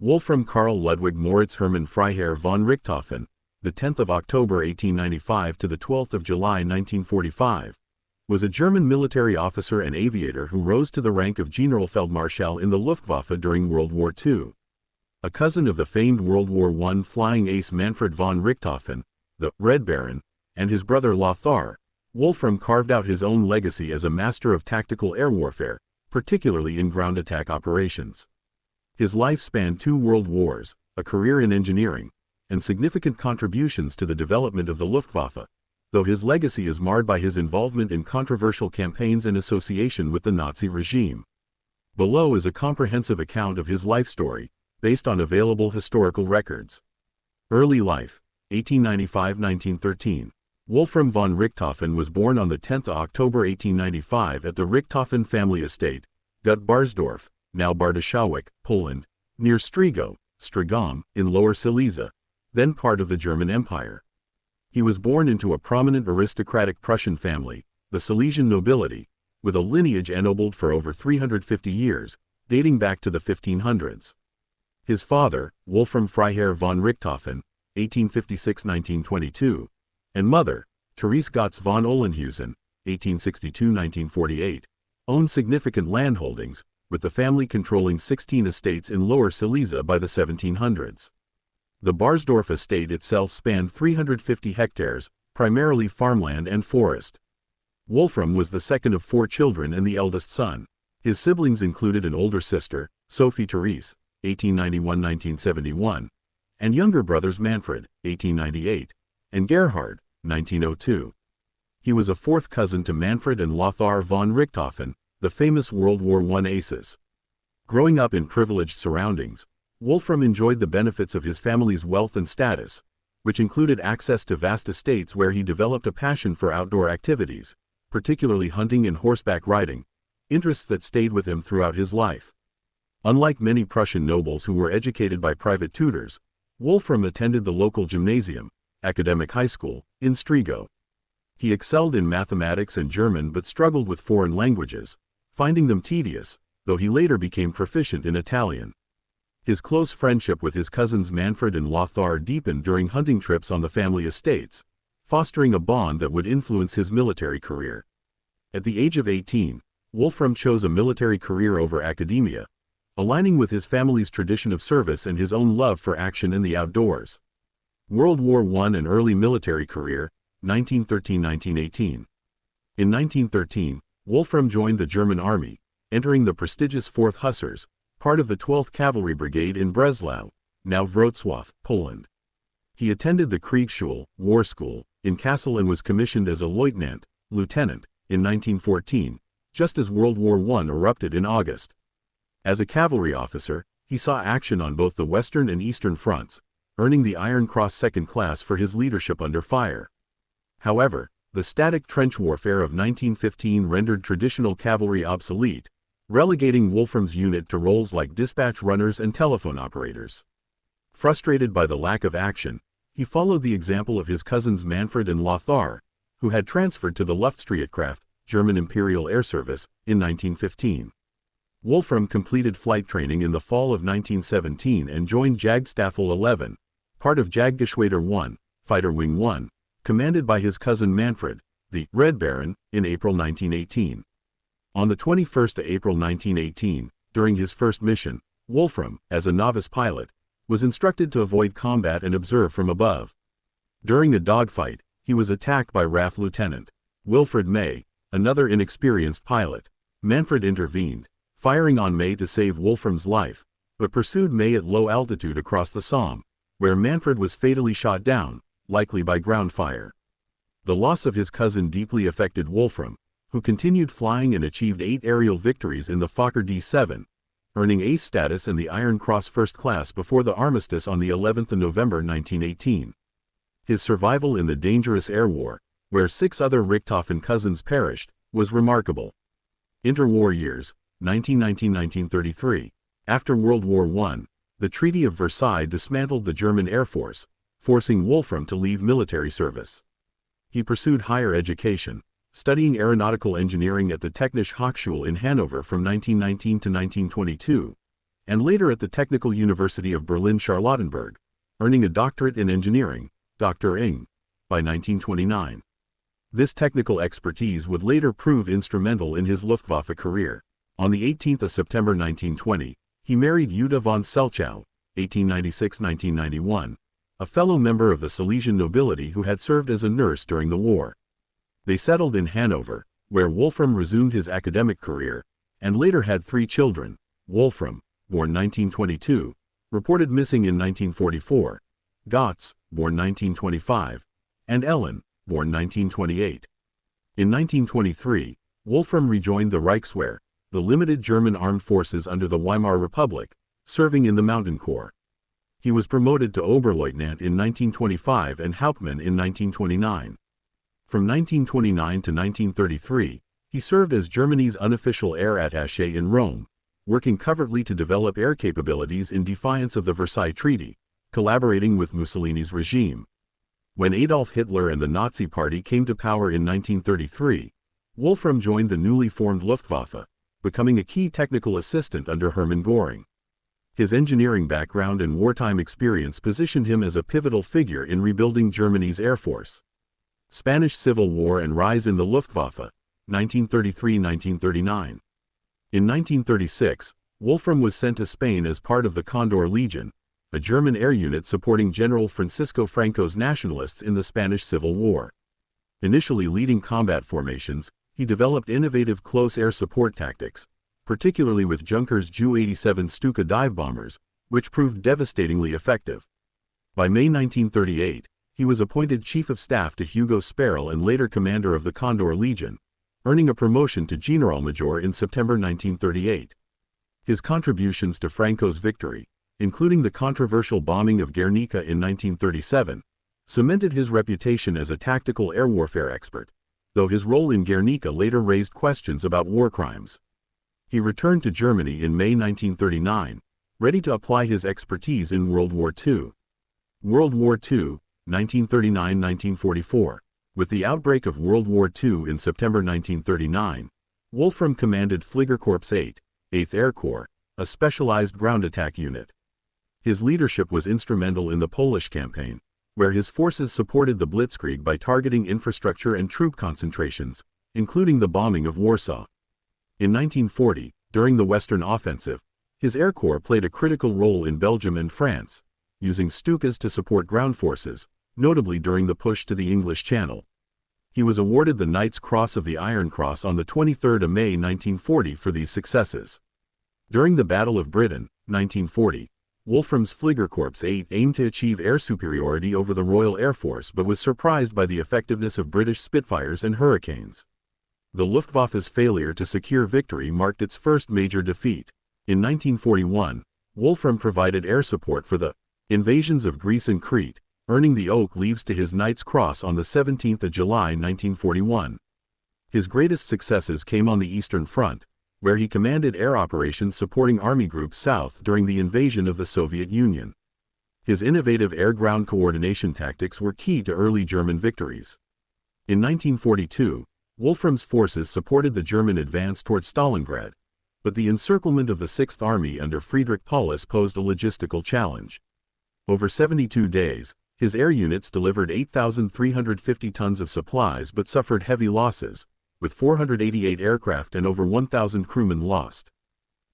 Wolfram Karl Ludwig Moritz Hermann Freiherr von Richthofen, the 10th of October 1895 to the 12th of July 1945, was a German military officer and aviator who rose to the rank of Generalfeldmarschall in the Luftwaffe during World War II. A cousin of the famed World War I flying ace Manfred von Richthofen, the Red Baron, and his brother Lothar, Wolfram carved out his own legacy as a master of tactical air warfare, particularly in ground attack operations. His life spanned 2 world wars, a career in engineering, and significant contributions to the development of the Luftwaffe, though his legacy is marred by his involvement in controversial campaigns and association with the Nazi regime. Below is a comprehensive account of his life story, based on available historical records. Early life, 1895–1913. Wolfram von Richthofen was born on the 10th of October 1895 at the Richthofen family estate, Gut Barsdorf, now Bartoszałek, Poland, near Strigo, Strigom, in Lower Silesia, then part of the German Empire. He was born into a prominent aristocratic Prussian family, the Silesian nobility, with a lineage ennobled for over 350 years, dating back to the 1500s. His father, Wolfram Freiherr von Richthofen, 1856–1922, and mother, Therese Gotz von Ollenhusen, 1862–1948, owned significant landholdings, with the family controlling 16 estates in Lower Silesia by the 1700s. The Barsdorf estate itself spanned 350 hectares, primarily farmland and forest. Wolfram was the second of 4 children and the eldest son. His siblings included an older sister, Sophie Therese, 1891–1971, and younger brothers Manfred, 1898, and Gerhard, 1902. He was a 4th cousin to Manfred and Lothar von Richthofen, the famous World War I aces. Growing up in privileged surroundings, Wolfram enjoyed the benefits of his family's wealth and status, which included access to vast estates where he developed a passion for outdoor activities, particularly hunting and horseback riding, interests that stayed with him throughout his life. Unlike many Prussian nobles who were educated by private tutors, Wolfram attended the local gymnasium, academic high school, in Strigo. He excelled in mathematics and German but struggled with foreign languages, finding them tedious, though he later became proficient in Italian. His close friendship with his cousins Manfred and Lothar deepened during hunting trips on the family estates, fostering a bond that would influence his military career. At the age of 18, Wolfram chose a military career over academia, aligning with his family's tradition of service and his own love for action and the outdoors. World War I and early military career, 1913–1918. In 1913, Wolfram joined the German army, entering the prestigious 4th Hussars, part of the 12th Cavalry Brigade in Breslau, now Wrocław, Poland. He attended the Kriegsschule, War School, in Kassel and was commissioned as a lieutenant, in 1914, just as World War I erupted in August. As a cavalry officer, he saw action on both the Western and Eastern fronts, earning the Iron Cross Second Class for his leadership under fire. However, the static trench warfare of 1915 rendered traditional cavalry obsolete, relegating Wolfram's unit to roles like dispatch runners and telephone operators. Frustrated by the lack of action, he followed the example of his cousins Manfred and Lothar, who had transferred to the Luftstreitkräfte, German Imperial Air Service, in 1915. Wolfram completed flight training in the fall of 1917 and joined Jagdstaffel 11, part of Jagdgeschwader 1, Fighter Wing 1, commanded by his cousin Manfred, the Red Baron, in April 1918. On the 21st of April 1918, during his first mission, Wolfram, as a novice pilot, was instructed to avoid combat and observe from above. During a dogfight, he was attacked by RAF Lieutenant Wilfred May, another inexperienced pilot. Manfred intervened, firing on May to save Wolfram's life, but pursued May at low altitude across the Somme, where Manfred was fatally shot down, likely by ground fire. The loss of his cousin deeply affected Wolfram, who continued flying and achieved 8 aerial victories in the Fokker D-7, earning ace status and the Iron Cross First Class before the armistice on the 11th of November 1918. His survival in the dangerous air war, where 6 other Richthofen cousins perished, was remarkable. Interwar years, 1919–1933. After World War I, the Treaty of Versailles dismantled the German Air Force, forcing Wolfram to leave military service. He pursued higher education, studying aeronautical engineering at the Technische Hochschule in Hanover from 1919 to 1922, and later at the Technical University of Berlin-Charlottenburg, earning a doctorate in engineering, Dr. Ing, by 1929. This technical expertise would later prove instrumental in his Luftwaffe career. On the 18th of September 1920, he married Jutta von Selchow, 1896-1991, a fellow member of the Silesian nobility who had served as a nurse during the war. They settled in Hanover, where Wolfram resumed his academic career, and later had 3 children. Wolfram, born 1922, reported missing in 1944, Gotz, born 1925, and Ellen, born 1928. In 1923, Wolfram rejoined the Reichswehr, the limited German armed forces under the Weimar Republic, serving in the Mountain Corps. He was promoted to Oberleutnant in 1925 and Hauptmann in 1929. From 1929 to 1933, he served as Germany's unofficial air attaché in Rome, working covertly to develop air capabilities in defiance of the Versailles Treaty, collaborating with Mussolini's regime. When Adolf Hitler and the Nazi Party came to power in 1933, Wolfram joined the newly formed Luftwaffe, becoming a key technical assistant under Hermann Göring. His engineering background and wartime experience positioned him as a pivotal figure in rebuilding Germany's air force. Spanish Civil War and rise in the Luftwaffe, 1933–1939. In 1936, Wolfram was sent to Spain as part of the Condor Legion, a German air unit supporting General Francisco Franco's nationalists in the Spanish Civil War. Initially leading combat formations, he developed innovative close air support tactics, particularly with Junkers Ju-87 Stuka dive bombers, which proved devastatingly effective. By May 1938, he was appointed Chief of Staff to Hugo Sparrell and later commander of the Condor Legion, earning a promotion to Generalmajor in September 1938. His contributions to Franco's victory, including the controversial bombing of Guernica in 1937, cemented his reputation as a tactical air warfare expert, though his role in Guernica later raised questions about war crimes. He returned to Germany in May 1939, ready to apply his expertise in World War II. World War II, 1939–1944. With the outbreak of World War II in September 1939, Wolfram commanded Fliegerkorps 8, 8th Air Corps, a specialized ground attack unit. His leadership was instrumental in the Polish campaign, where his forces supported the blitzkrieg by targeting infrastructure and troop concentrations, including the bombing of Warsaw. In 1940, during the Western Offensive, his Air Corps played a critical role in Belgium and France, using Stukas to support ground forces, notably during the push to the English Channel. He was awarded the Knight's Cross of the Iron Cross on the 23rd of May 1940 for these successes. During the Battle of Britain, 1940, Wolfram's Fliegerkorps 8 aimed to achieve air superiority over the Royal Air Force but was surprised by the effectiveness of British Spitfires and Hurricanes. The Luftwaffe's failure to secure victory marked its first major defeat. In 1941, Wolfram provided air support for the invasions of Greece and Crete, earning the Oak Leaves to his Knight's Cross on the 17th of July 1941. His greatest successes came on the Eastern Front, where he commanded air operations supporting Army Group South during the invasion of the Soviet Union. His innovative air-ground coordination tactics were key to early German victories. In 1942, Wolfram's forces supported the German advance toward Stalingrad, but the encirclement of the Sixth Army under Friedrich Paulus posed a logistical challenge. Over 72 days, his air units delivered 8,350 tons of supplies but suffered heavy losses, with 488 aircraft and over 1,000 crewmen lost.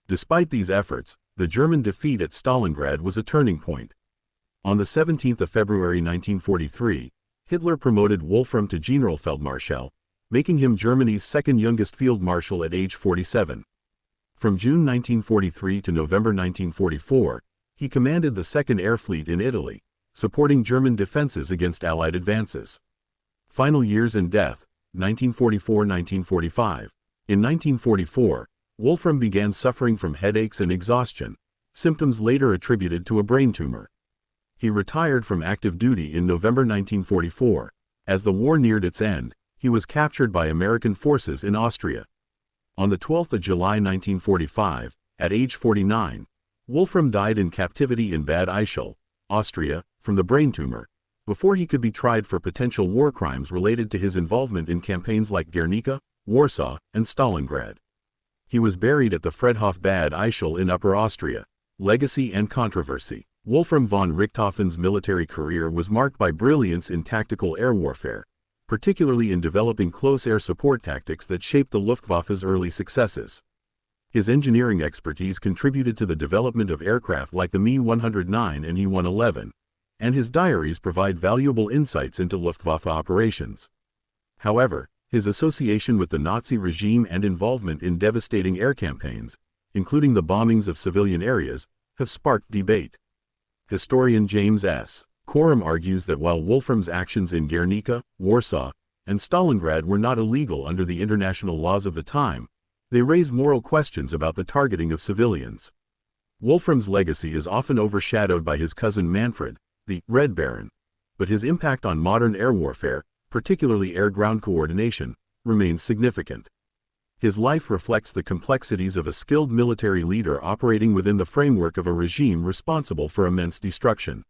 Despite these efforts, the German defeat at Stalingrad was a turning point. On the 17th of February 1943, Hitler promoted Wolfram to Generalfeldmarschall, making him Germany's second youngest field marshal at age 47. From June 1943 to November 1944, he commanded the 2nd Air Fleet in Italy, supporting German defenses against Allied advances. Final years and death, 1944–1945. In 1944, Wolfram began suffering from headaches and exhaustion, symptoms later attributed to a brain tumor. He retired from active duty in November 1944. As the war neared its end, he was captured by American forces in Austria. On the 12th of July 1945, at age 49, Wolfram died in captivity in Bad Ischl, Austria, from the brain tumor, before he could be tried for potential war crimes related to his involvement in campaigns like Guernica, Warsaw, and Stalingrad. He was buried at the Friedhof Bad Ischl in Upper Austria. Legacy and controversy. Wolfram von Richthofen's military career was marked by brilliance in tactical air warfare, particularly in developing close air support tactics that shaped the Luftwaffe's early successes. His engineering expertise contributed to the development of aircraft like the Me-109 and E-111, and his diaries provide valuable insights into Luftwaffe operations. However, his association with the Nazi regime and involvement in devastating air campaigns, including the bombings of civilian areas, have sparked debate. Historian James S. Coram argues that while Wolfram's actions in Guernica, Warsaw, and Stalingrad were not illegal under the international laws of the time, they raise moral questions about the targeting of civilians. Wolfram's legacy is often overshadowed by his cousin Manfred, the Red Baron, but his impact on modern air warfare, particularly air-ground coordination, remains significant. His life reflects the complexities of a skilled military leader operating within the framework of a regime responsible for immense destruction.